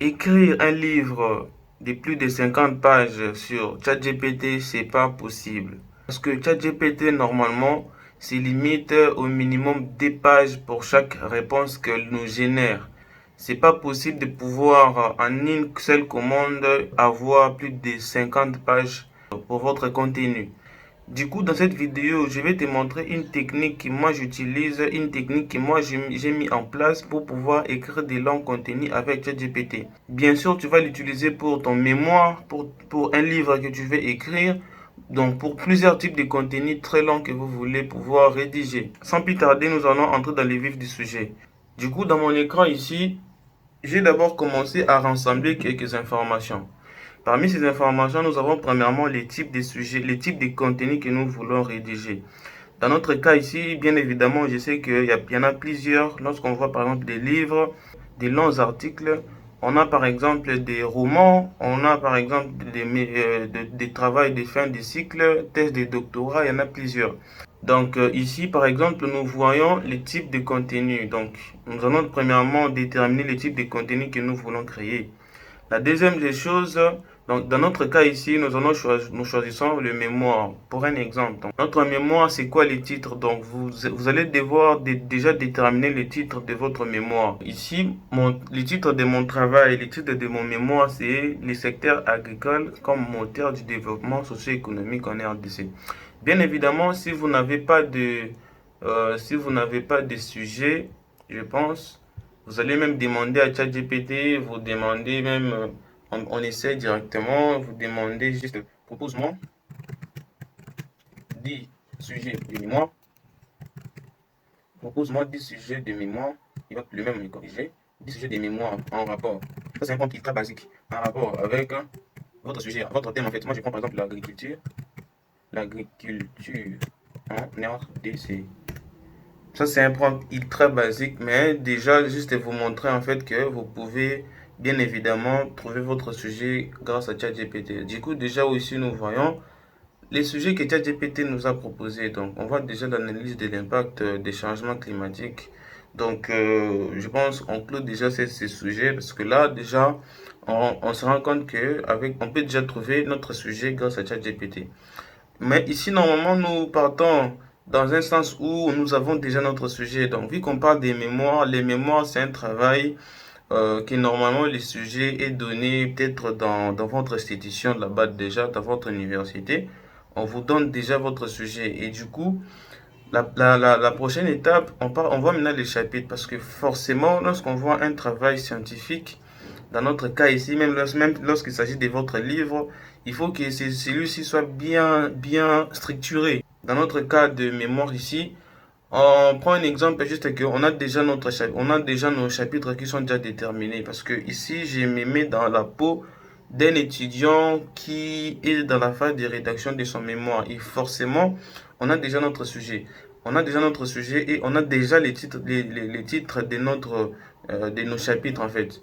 Écrire un livre de plus de 50 pages sur ChatGPT, c'est pas possible. Parce que ChatGPT, normalement, c'est limite au minimum 10 pages pour chaque réponse qu'elle nous génère. C'est pas possible de pouvoir, en une seule commande, avoir plus de 50 pages pour votre contenu. Du coup, dans cette vidéo, je vais te montrer une technique que moi j'utilise, une technique que moi j'ai mis en place pour pouvoir écrire des longs contenus avec ChatGPT. Bien sûr, tu vas l'utiliser pour ton mémoire, pour un livre que tu veux écrire, donc pour plusieurs types de contenus très longs que vous voulez pouvoir rédiger. Sans plus tarder, nous allons entrer dans le vif du sujet. Du coup, dans mon écran ici, j'ai d'abord commencé à rassembler quelques informations. Parmi ces informations, nous avons premièrement les types de sujets, les types de contenus que nous voulons rédiger. Dans notre cas ici, bien évidemment, je sais qu'il y en a plusieurs. Lorsqu'on voit par exemple des livres, des longs articles, on a par exemple des romans, on a par exemple des travaux de fin de cycle, thèses de doctorat, il y en a plusieurs. Donc ici, par exemple, nous voyons les types de contenus. Donc, nous allons premièrement déterminer les types de contenus que nous voulons créer. La deuxième des choses, donc dans notre cas ici, nous choisissons le mémoire. Pour un exemple, donc, notre mémoire, c'est quoi les titres? Donc vous allez devoir déjà déterminer le titre de votre mémoire. Ici, le titre de mon travail, le titre de mon mémoire, c'est le secteur agricole comme moteur du développement socio-économique en RDC. Bien évidemment, si vous n'avez pas de sujet, je pense, vous allez même demander à ChatGPT, vous demandez même, on essaie directement, vous demandez juste, propose-moi 10 sujets de mémoire, propose-moi 10 sujets de mémoire, il va lui-même me corriger, 10 sujets de mémoire en rapport, ça c'est un prompt qui est très basique, en rapport avec votre sujet, votre thème en fait. Moi je prends par exemple l'agriculture en RDC. Ça, c'est un prompt très basique, mais déjà, juste vous montrer en fait que vous pouvez bien évidemment trouver votre sujet grâce à ChatGPT. Du coup, déjà ici, nous voyons les sujets que ChatGPT nous a proposés. Donc, on voit déjà l'analyse de l'impact des changements climatiques. Donc, je pense qu'on clôt déjà ces sujets parce que là, déjà, on se rend compte on peut déjà trouver notre sujet grâce à ChatGPT. Mais ici, normalement, nous partons dans un sens où nous avons déjà notre sujet. Donc, vu qu'on parle des mémoires, les mémoires, c'est un travail que normalement, le sujet est donné peut-être dans votre institution là-bas déjà, dans votre université. On vous donne déjà votre sujet. Et du coup, la prochaine étape, on voit maintenant les chapitres parce que forcément, lorsqu'on voit un travail scientifique, dans notre cas ici, même lorsqu'il s'agit de votre livre, il faut que celui-ci soit bien structuré. Dans notre cas de mémoire ici, on prend un exemple juste qu'on a déjà on a déjà nos chapitres qui sont déjà déterminés parce que ici, je me mets dans la peau d'un étudiant qui est dans la phase de rédaction de son mémoire. Et forcément, on a déjà notre sujet. On a déjà notre sujet et on a déjà les titres de nos chapitres en fait.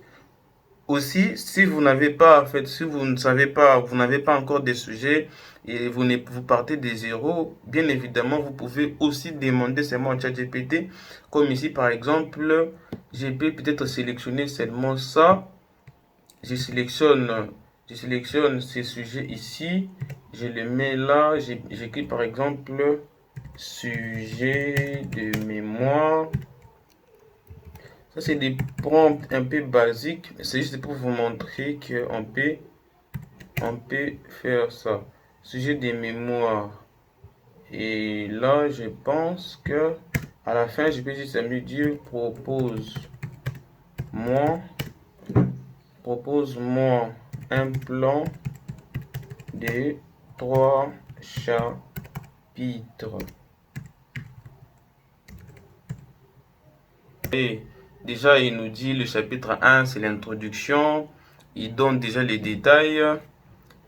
Aussi, si vous n'avez pas, en fait, si vous ne savez pas, vous n'avez pas encore des sujets et vous partez des zéros, bien évidemment, vous pouvez aussi demander seulement à ChatGPT. Comme ici, par exemple, je peux peut-être sélectionner seulement ça. Je sélectionne, je sélectionne ces sujets ici. Je les mets là. J'écris par exemple sujet de mémoire. Ça, c'est des prompts un peu basiques. C'est juste pour vous montrer on peut faire ça. Sujet des mémoires. Et là, je pense que à la fin, je peux juste me dire propose-moi un plan de 3 chapitres. Et déjà, il nous dit le chapitre 1, c'est l'introduction. Il donne déjà les détails.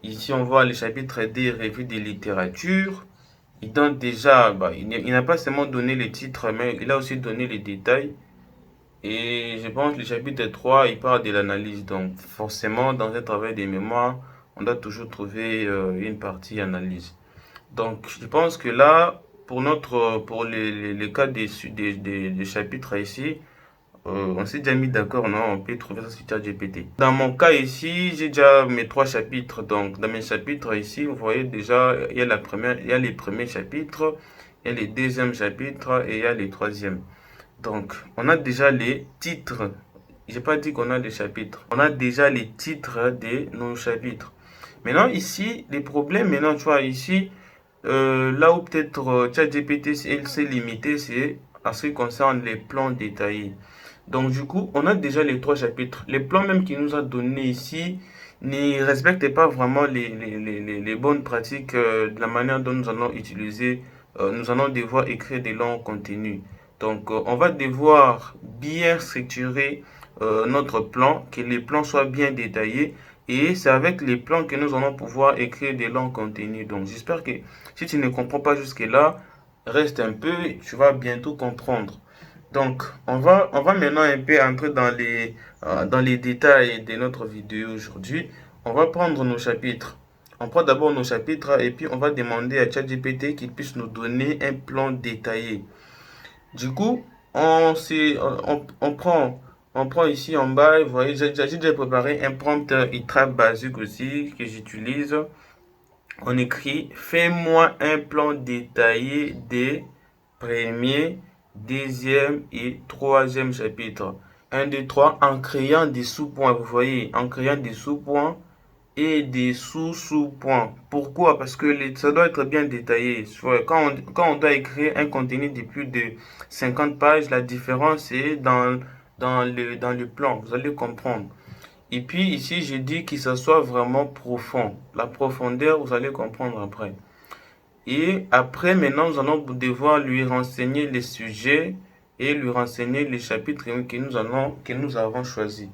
Ici, on voit le chapitre D, revue de littérature. Il donne déjà, il n'a pas seulement donné les titres, mais il a aussi donné les détails. Et je pense que le chapitre 3, il parle de l'analyse. Donc, forcément, dans un travail de mémoire, on doit toujours trouver une partie analyse. Donc, je pense que là, pour les cas des chapitres ici, On s'est déjà mis d'accord, non? On peut trouver ça sur ChatGPT. Dans mon cas ici, j'ai déjà mes 3 chapitres. Donc, dans mes chapitres ici, vous voyez déjà, il y a les premiers chapitres, il y a les deuxièmes chapitres et il y a les troisièmes. Donc, on a déjà les titres. J'ai pas dit qu'on a des chapitres. On a déjà les titres de nos chapitres. Maintenant, ici, les problèmes, maintenant, tu vois, ici, là où peut-être ChatGPT s'est limité, c'est en ce qui concerne les plans détaillés. Donc, du coup, on a déjà les 3 chapitres. Les plans même qu'il nous a donnés ici ne respectent pas vraiment les bonnes pratiques de la manière dont nous allons utiliser, nous allons devoir écrire des longs contenus. Donc, on va devoir bien structurer notre plan, que les plans soient bien détaillés. Et c'est avec les plans que nous allons pouvoir écrire des longs contenus. Donc, j'espère que si tu ne comprends pas jusque-là, reste un peu, tu vas bientôt comprendre. Donc, on va maintenant un peu entrer dans les détails de notre vidéo aujourd'hui. On va prendre nos chapitres. On prend d'abord nos chapitres et puis on va demander à ChatGPT qu'il puisse nous donner un plan détaillé. Du coup, on prend ici en bas, vous voyez, j'ai déjà préparé un prompt ultra basique aussi que j'utilise. On écrit, fais-moi un plan détaillé des premiers, deuxième et troisième chapitres. Un 2 3 en créant des sous-points, vous voyez, en créant des sous-points et des sous-sous-points. Pourquoi? Parce que ça doit être bien détaillé. Quand on doit écrire un contenu de plus de 50 pages, la différence est dans le plan. Vous allez comprendre. Et puis ici, je dis que ça soit vraiment profond. La profondeur, vous allez comprendre après. Et après, maintenant, nous allons devoir lui renseigner les sujets et lui renseigner les chapitres que nous avons choisis.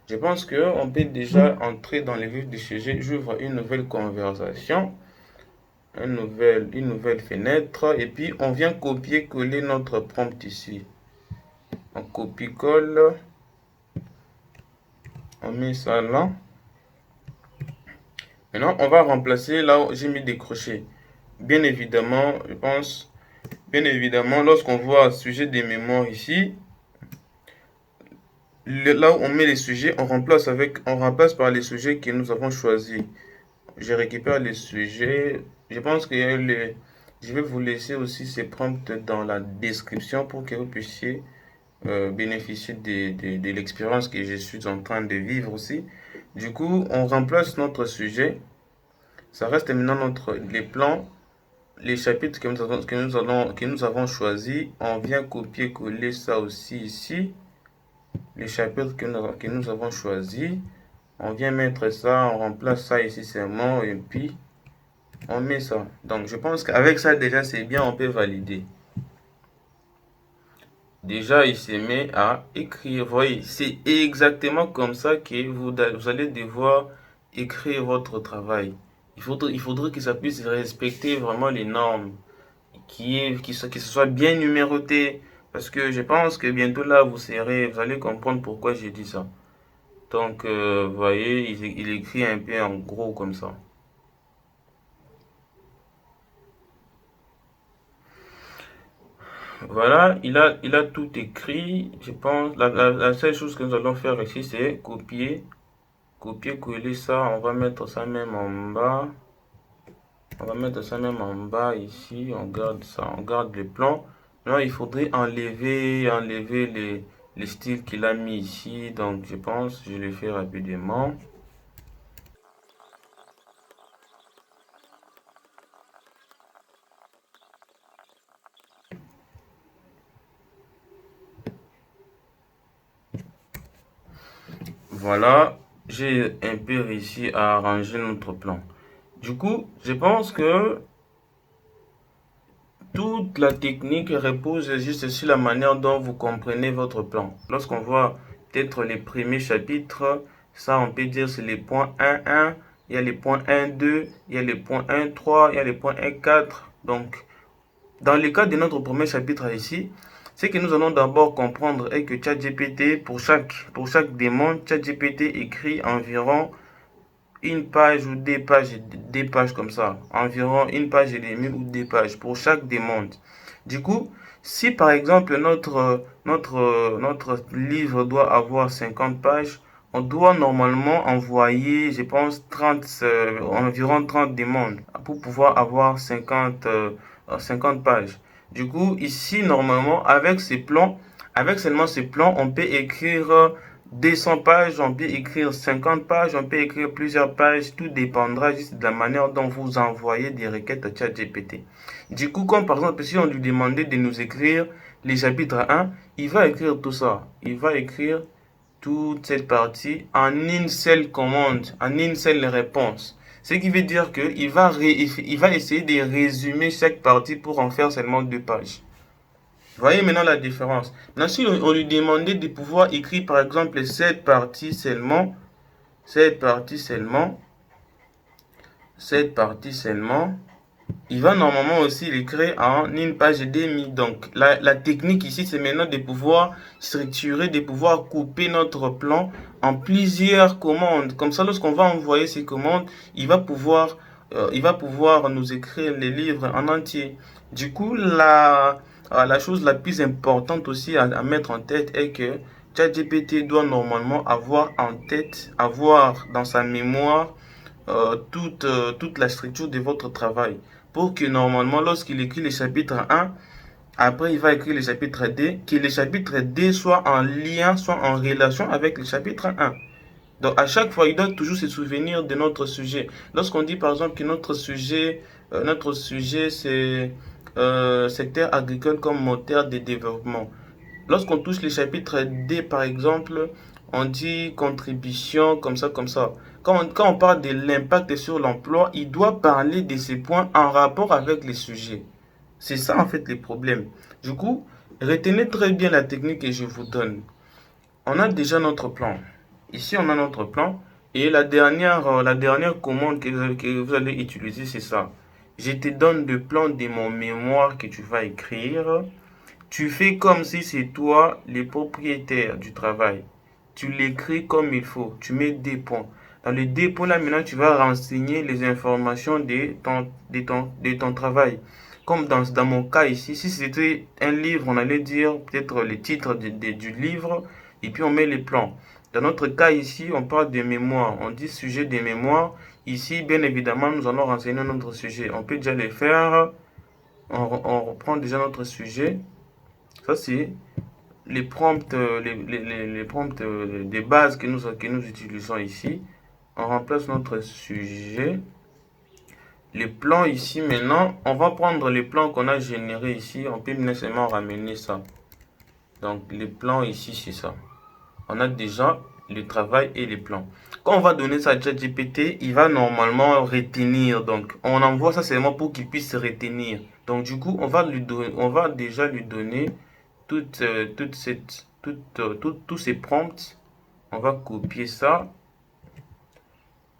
Je pense qu'on peut déjà entrer dans les vifs du sujet. J'ouvre une nouvelle conversation, une nouvelle fenêtre, et puis on vient copier-coller notre prompt ici. On copie-colle, on met ça là. Maintenant, on va remplacer là où j'ai mis des crochets. Bien évidemment, je pense, bien évidemment, lorsqu'on voit sujet des mémoires ici, là où on met les sujets, on remplace par les sujets que nous avons choisis. Je récupère les sujets. Je pense que je vais vous laisser aussi ces prompts dans la description pour que vous puissiez bénéficier de l'expérience que je suis en train de vivre aussi. Du coup, on remplace notre sujet. Ça reste maintenant les plans, les chapitres que nous avons choisis. On vient copier-coller ça aussi ici. Les chapitres que nous avons choisis. On vient mettre ça, on remplace ça ici seulement et puis on met ça. Donc je pense qu'avec ça déjà c'est bien, on peut valider. Déjà il se met à écrire. Vous voyez, c'est exactement comme ça que vous allez devoir écrire votre travail. Il faudrait que ça puisse respecter vraiment les normes, que ce soit bien numéroté. Parce que je pense que bientôt là, vous allez comprendre pourquoi j'ai dit ça. Donc, vous voyez, il écrit un peu en gros comme ça. Voilà, il a tout écrit. Je pense, la seule chose que nous allons faire ici, c'est copier-coller ça. On va mettre ça même en bas. On va mettre ça même en bas ici. On garde ça, on garde les plans. Là, il faudrait enlever les styles qu'il a mis ici. Donc, je pense, je le fais rapidement. Voilà, j'ai un peu réussi à arranger notre plan. Du coup, je pense que toute la technique repose juste sur la manière dont vous comprenez votre plan. Lorsqu'on voit peut-être les premiers chapitres, ça on peut dire c'est les points 1.1, il y a les points 1.2, il y a les points 1.3, il y a les points 1.4. Donc, dans le cas de notre premier chapitre ici, ce que nous allons d'abord comprendre est que ChatGPT, pour chaque demande, ChatGPT écrit environ une page ou des pages comme ça. Environ une page et demie ou 2 pages pour chaque demande. Du coup, Si par exemple notre livre doit avoir 50 pages, on doit normalement envoyer, je pense, environ 30 demandes pour pouvoir avoir 50 pages. Du coup, ici, normalement, avec seulement ces plans, on peut écrire 200 pages, on peut écrire 50 pages, on peut écrire plusieurs pages. Tout dépendra juste de la manière dont vous envoyez des requêtes à ChatGPT. Du coup, comme par exemple, si on lui demandait de nous écrire les chapitres 1, il va écrire tout ça. Il va écrire toute cette partie en une seule commande, en une seule réponse. Ce qui veut dire qu'il va essayer de résumer chaque partie pour en faire seulement 2 pages. Vous voyez maintenant la différence. Maintenant, si on lui demandait de pouvoir écrire par exemple cette partie seulement, cette partie seulement, il va normalement aussi l'écrire en une page et demie. Donc, la technique ici, c'est maintenant de pouvoir structurer, de pouvoir couper notre plan en plusieurs commandes. Comme ça, lorsqu'on va envoyer ces commandes, il va pouvoir nous écrire les livres en entier. Du coup, la chose la plus importante aussi à mettre en tête est que ChatGPT doit normalement avoir en tête, avoir dans sa mémoire toute la structure de votre travail. Pour que normalement, lorsqu'il écrit le chapitre 1, après il va écrire le chapitre 2, que le chapitre 2 soit en lien, soit en relation avec le chapitre 1. Donc à chaque fois, il doit toujours se souvenir de notre sujet. Lorsqu'on dit par exemple que notre sujet c'est secteur agricole comme moteur de développement. Lorsqu'on touche les chapitres D, par exemple, on dit contribution, comme ça, comme ça. Quand on parle de l'impact sur l'emploi, il doit parler de ces points en rapport avec les sujets. C'est ça, en fait, les problèmes. Du coup, retenez très bien la technique que je vous donne. On a déjà notre plan. Ici, on a notre plan. Et la dernière commande que vous allez utiliser, c'est ça. Je te donne le plan de mon mémoire que tu vas écrire. Tu fais comme si c'est toi le propriétaire du travail. Tu l'écris comme il faut. Tu mets des points. Dans le dépôt, là, maintenant, tu vas renseigner les informations de ton travail. Comme dans mon cas ici, si c'était un livre, on allait dire peut-être le titre du livre et puis on met les plans. Dans notre cas ici, on parle de mémoire. On dit sujet de mémoire. Ici, bien évidemment, nous allons renseigner notre sujet. On peut déjà le faire. On reprend déjà notre sujet. Ça, c'est les prompts, les prompts de base que nous utilisons ici. On remplace notre sujet. Les plans ici, maintenant, on va prendre les plans qu'on a générés ici. On peut nécessairement ramener ça. Donc, les plans ici, c'est ça. On a déjà le travail et les plans. Quand on va donner ça à ChatGPT, il va normalement retenir. Donc, on envoie ça seulement pour qu'il puisse retenir. Donc, du coup, on va déjà lui donner tous ces prompts. On va copier ça.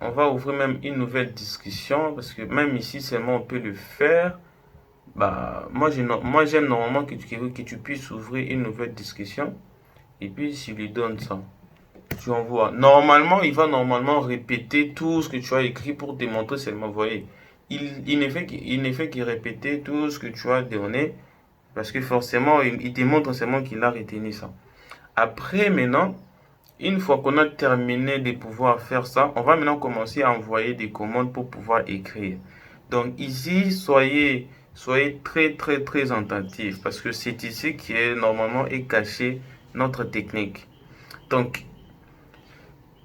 On va ouvrir même une nouvelle discussion parce que même ici seulement on peut le faire. Bah, moi j'aime normalement que tu puisses ouvrir une nouvelle discussion et puis tu lui donnes ça. Tu envoies. Normalement, il va normalement répéter tout ce que tu as écrit pour te montrer seulement. Vous voyez, il ne fait que répéter tout ce que tu as donné parce que forcément, il te montre seulement qu'il a retenu ça. Après, maintenant, une fois qu'on a terminé de pouvoir faire ça, on va maintenant commencer à envoyer des commandes pour pouvoir écrire. Donc ici, soyez très très très attentifs parce que c'est ici qui est normalement est caché notre technique. Donc,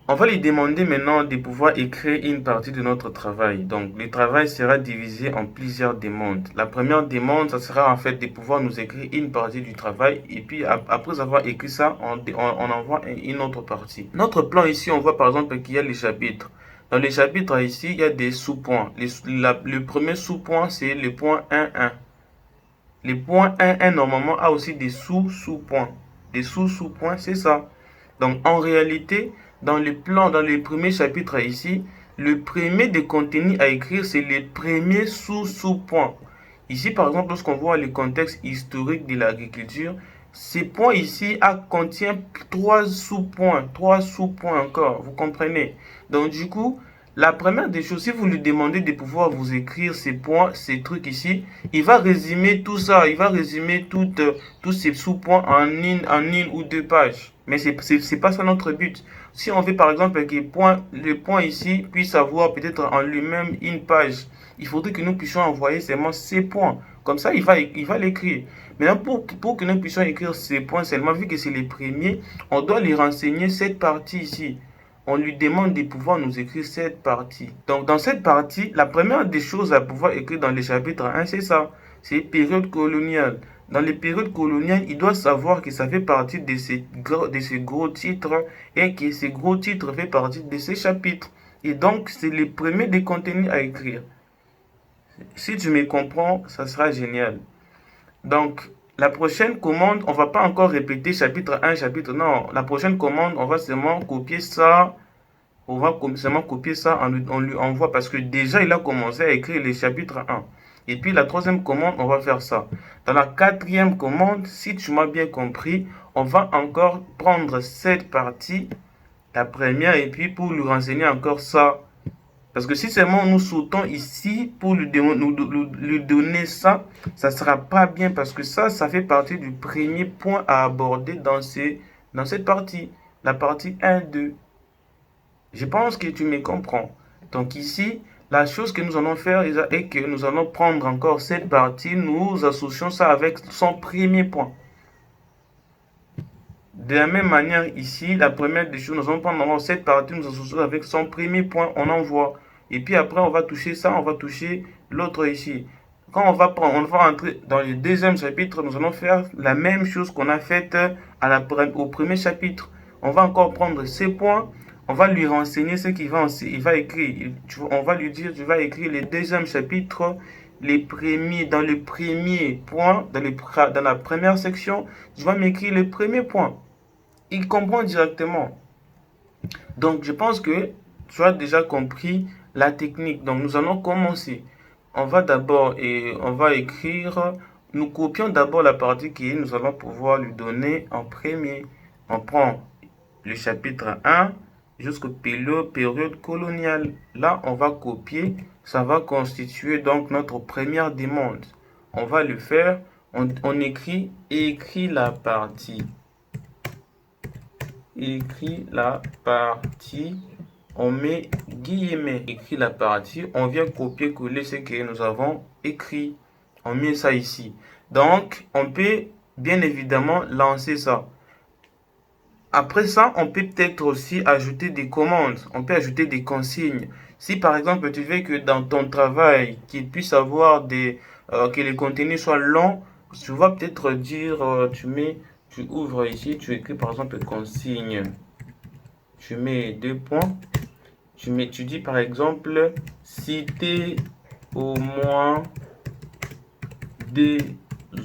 on va lui demander maintenant de pouvoir écrire une partie de notre travail. Donc, le travail sera divisé en plusieurs demandes. La première demande, ça sera en fait de pouvoir nous écrire une partie du travail. Et puis, après avoir écrit ça, on envoie une autre partie. Notre plan ici, on voit par exemple qu'il y a les chapitres. Dans les chapitres ici, il y a des sous-points. Le premier sous-point, c'est le point 1.1. Le point 1.1, normalement, a aussi des sous-sous-points. Des sous-sous-points, c'est ça. Donc, en réalité, dans le plan, dans le premier chapitre ici, le premier des contenus à écrire, c'est le premier sous-sous-point. Ici, par exemple, lorsqu'on voit le contexte historique de l'agriculture, ces points ici contient trois sous-points encore, vous comprenez? Donc, du coup, La première des choses, si vous lui demandez de pouvoir vous écrire ces points, ces trucs ici, il va résumer tout ça, il va résumer tous ces sous-points en une ou deux pages. Mais c'est pas ça notre but. Si on veut par exemple que le point ici puisse avoir peut-être en lui-même une page, il faudrait que nous puissions envoyer seulement ces points. Comme ça, il va l'écrire. Maintenant, pour que nous puissions écrire ces points seulement, vu que c'est les premiers, on doit lui renseigner cette partie ici. On lui demande de pouvoir nous écrire cette partie. Donc, dans cette partie, la première des choses à pouvoir écrire dans le chapitre 1, c'est ça. C'est période coloniale. Dans les périodes coloniales, il doit savoir que ça fait partie de ces gros titres et que ces gros titres fait partie de ces chapitres. Et donc, c'est le premier des contenus à écrire. Si tu me comprends, ça sera génial. Donc, la prochaine commande, on va pas encore répéter chapitre 1, chapitre... Non, la prochaine commande, on va seulement copier ça. On va seulement copier ça, on lui envoie parce que déjà il a commencé à écrire les chapitres 1. Et puis la troisième commande, on va faire ça. Dans la quatrième commande, si tu m'as bien compris, on va encore prendre cette partie, la première, et puis pour lui renseigner encore ça. Parce que si seulement nous sautons ici pour lui donner ça, ça ne sera pas bien parce que ça fait partie du premier point à aborder dans cette partie. La partie 1, 2. Je pense que tu me comprends. Donc ici, la chose que nous allons faire est que nous allons prendre encore cette partie, nous associons ça avec son premier point. De la même manière ici, la première des choses, nous allons prendre cette partie, nous associons avec son premier point, on envoie. Et puis après, on va toucher ça, on va toucher l'autre ici. Quand on va entrer dans le deuxième chapitre, nous allons faire la même chose qu'on a faite au premier chapitre. On va encore prendre ces points, on va lui renseigner ce il va écrire. On va lui dire, tu vas écrire le deuxième chapitre, dans le premier point, dans la première section, tu vas m'écrire le premier point. Il comprend directement. Donc, je pense que tu as déjà compris la technique. Donc, nous allons commencer. On va d'abord et on va écrire. Nous copions d'abord la partie que nous allons pouvoir lui donner en premier. On prend le chapitre 1 jusqu'au période coloniale. Là, on va copier. Ça va constituer donc notre première demande. On va le faire. On écrit la partie. Écrit la partie, on met guillemets, écrit la partie, on vient copier-coller ce que nous avons écrit, on met ça ici. Donc, on peut bien évidemment lancer ça. Après ça, on peut peut-être aussi ajouter des commandes, on peut ajouter des consignes. Si par exemple, tu veux que dans ton travail, qu'il puisse avoir que les contenus soient longs, tu vas peut-être dire, tu ouvres ici, tu écris par exemple consigne. Tu mets deux points. Tu dis par exemple citer au moins des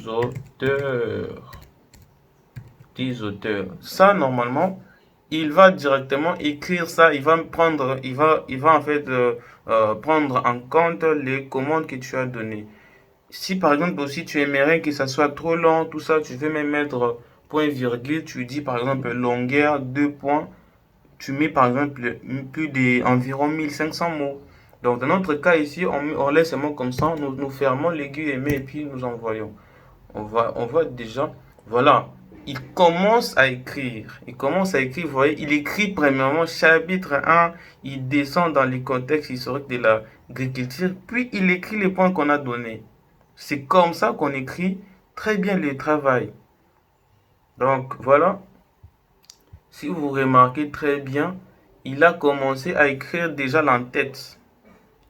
auteurs. Des auteurs. Ça, normalement, il va directement écrire ça. Il va en fait prendre en compte les commandes que tu as données. Si par exemple aussi tu aimerais que ça soit trop long, tout ça, tu veux même mettre point virgule, tu dis par exemple longueur, deux points, tu mets par exemple environ 1500 mots. Donc dans notre cas ici, on laisse un mot comme ça, nous fermons l'aiguille et puis nous envoyons. On voit déjà, voilà, il commence à écrire. Il commence à écrire, vous voyez, il écrit premièrement chapitre 1, il descend dans les contextes historiques de l'agriculture, puis il écrit les points qu'on a donnés. C'est comme ça qu'on écrit très bien le travail. Donc voilà, si vous remarquez très bien, il a commencé à écrire déjà l'entête.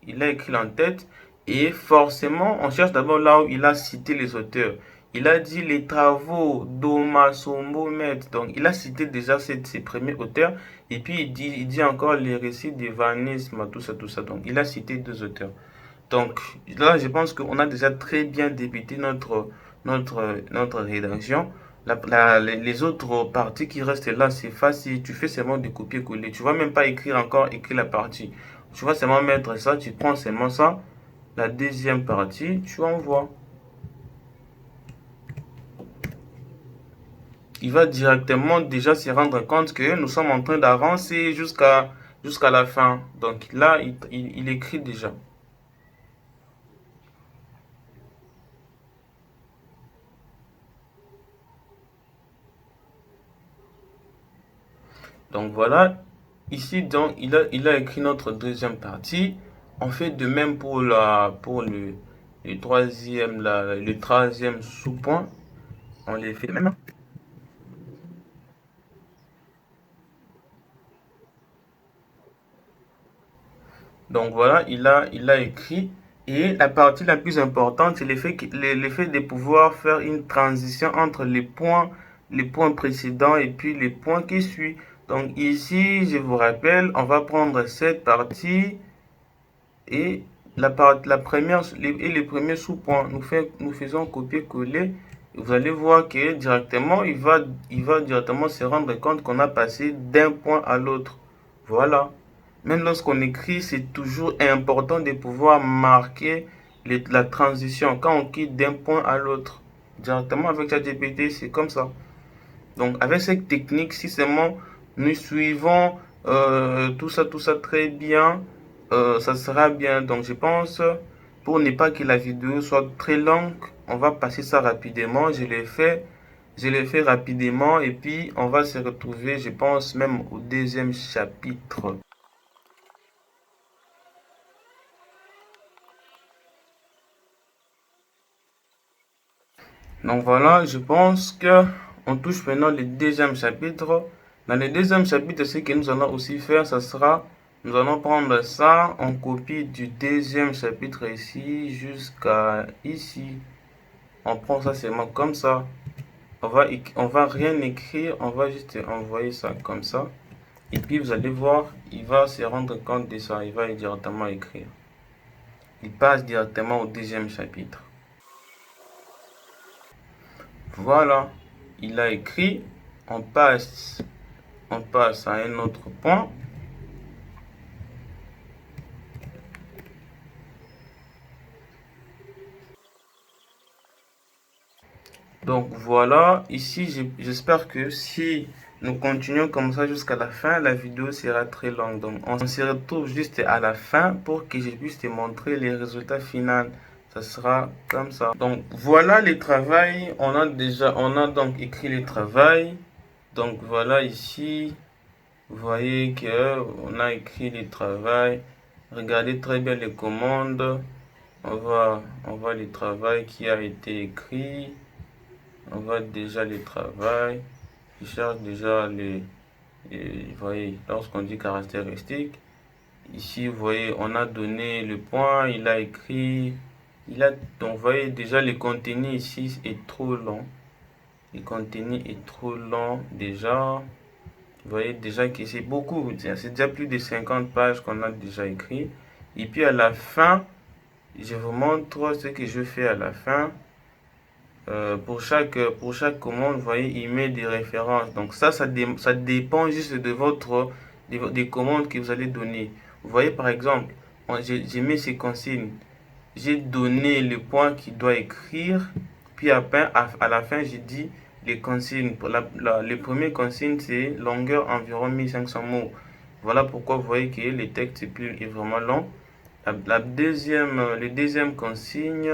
Il a écrit l'entête et forcément, on cherche d'abord là où il a cité les auteurs. Il a dit les travaux d'Omasombo Med. Donc, il a cité déjà ses premiers auteurs. Et puis, il dit encore les récits d'Evanisme, tout ça, tout ça. Donc, il a cité deux auteurs. Donc, là, je pense qu'on a déjà très bien débuté notre rédaction. Les autres parties qui restent là, c'est facile. Tu fais seulement de copier-coller. Tu vas même pas écrire la partie. Tu vas seulement mettre ça, tu prends seulement ça. La deuxième partie, tu envoies. Il va directement déjà se rendre compte que nous sommes en train d'avancer jusqu'à jusqu'à la fin. Donc là, il écrit déjà. Donc voilà, ici donc il a écrit notre deuxième partie. On fait de même pour le troisième, le troisième sous-point. On les fait de même. Donc voilà, il a écrit. Et la partie la plus importante, c'est l'effet de pouvoir faire une transition entre les points précédents et puis les points qui suivent. Donc ici, je vous rappelle, on va prendre cette partie et la première et les premiers sous-points. Nous faisons copier-coller. Vous allez voir que directement, il va directement se rendre compte qu'on a passé d'un point à l'autre. Voilà. Même lorsqu'on écrit, c'est toujours important de pouvoir marquer la transition quand on quitte d'un point à l'autre. Directement avec ChatGPT, c'est comme ça. Donc, avec cette technique, si seulement nous suivons tout ça très bien, ça sera bien. Donc, je pense, pour ne pas que la vidéo soit très longue, on va passer ça rapidement. Je l'ai fait rapidement et puis on va se retrouver, je pense, même au deuxième chapitre. Donc voilà, je pense que on touche maintenant le deuxième chapitre. Dans le deuxième chapitre, ce que nous allons aussi faire, ça sera, nous allons prendre ça, on copie du deuxième chapitre ici jusqu'à ici. On prend ça seulement comme ça. On va rien écrire, on va juste envoyer ça comme ça. Et puis vous allez voir, il va se rendre compte de ça, il va directement écrire. Il passe directement au deuxième chapitre. Voilà, il a écrit, on passe, on passe à un autre point. Donc voilà, ici j'espère que si nous continuons comme ça jusqu'à la fin, la vidéo sera très longue. Donc on se retrouve juste à la fin pour que je puisse te montrer les résultats finaux. Ça sera comme ça. Donc voilà le travail. On a donc écrit le travail. Donc voilà ici, vous voyez que on a écrit le travail. Regardez très bien les commandes. On voit le travail qui a été écrit. On voit déjà le travail. Je cherche déjà vous voyez, lorsqu'on dit caractéristique, ici, vous voyez, on a donné le point, il a écrit, donc, vous voyez, déjà, le contenu ici est trop long. Le contenu est trop long, déjà. Vous voyez déjà que c'est beaucoup, c'est déjà plus de 50 pages qu'on a déjà écrit. Et puis, à la fin, je vous montre ce que je fais à la fin. Pour chaque commande, vous voyez, il met des références. Donc ça dépend juste de des commandes que vous allez donner. Vous voyez, par exemple, j'ai mis ces consignes. J'ai donné le point qu'il doit écrire. Puis après, à la fin, j'ai dit les consignes. Les premières consignes, c'est longueur environ 1500 mots. Voilà pourquoi vous voyez que le texte est vraiment long. Le deuxième consigne.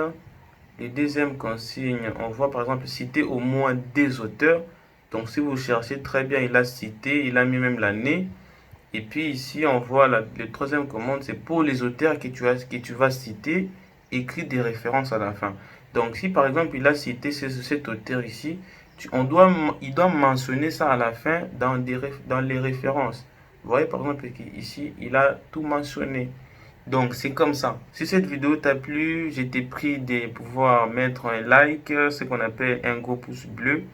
Les deuxièmes consignes, on voit par exemple citer au moins des auteurs. Donc si vous cherchez très bien, il a cité, il a mis même l'année. Et puis ici, on voit le troisième commande, c'est pour les auteurs que tu vas citer, écris des références à la fin. Donc si par exemple il a cité cet auteur ici, il doit mentionner ça à la fin dans les références. Vous voyez par exemple ici, il a tout mentionné. Donc, c'est comme ça. Si cette vidéo t'a plu, je t'ai pris de pouvoir mettre un like, ce qu'on appelle un gros pouce bleu.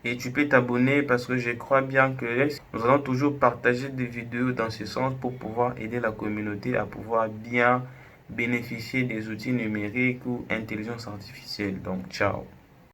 Et tu peux t'abonner parce que je crois bien que nous allons toujours partager des vidéos dans ce sens pour pouvoir aider la communauté à pouvoir bien bénéficier des outils numériques ou intelligence artificielle. Donc, ciao.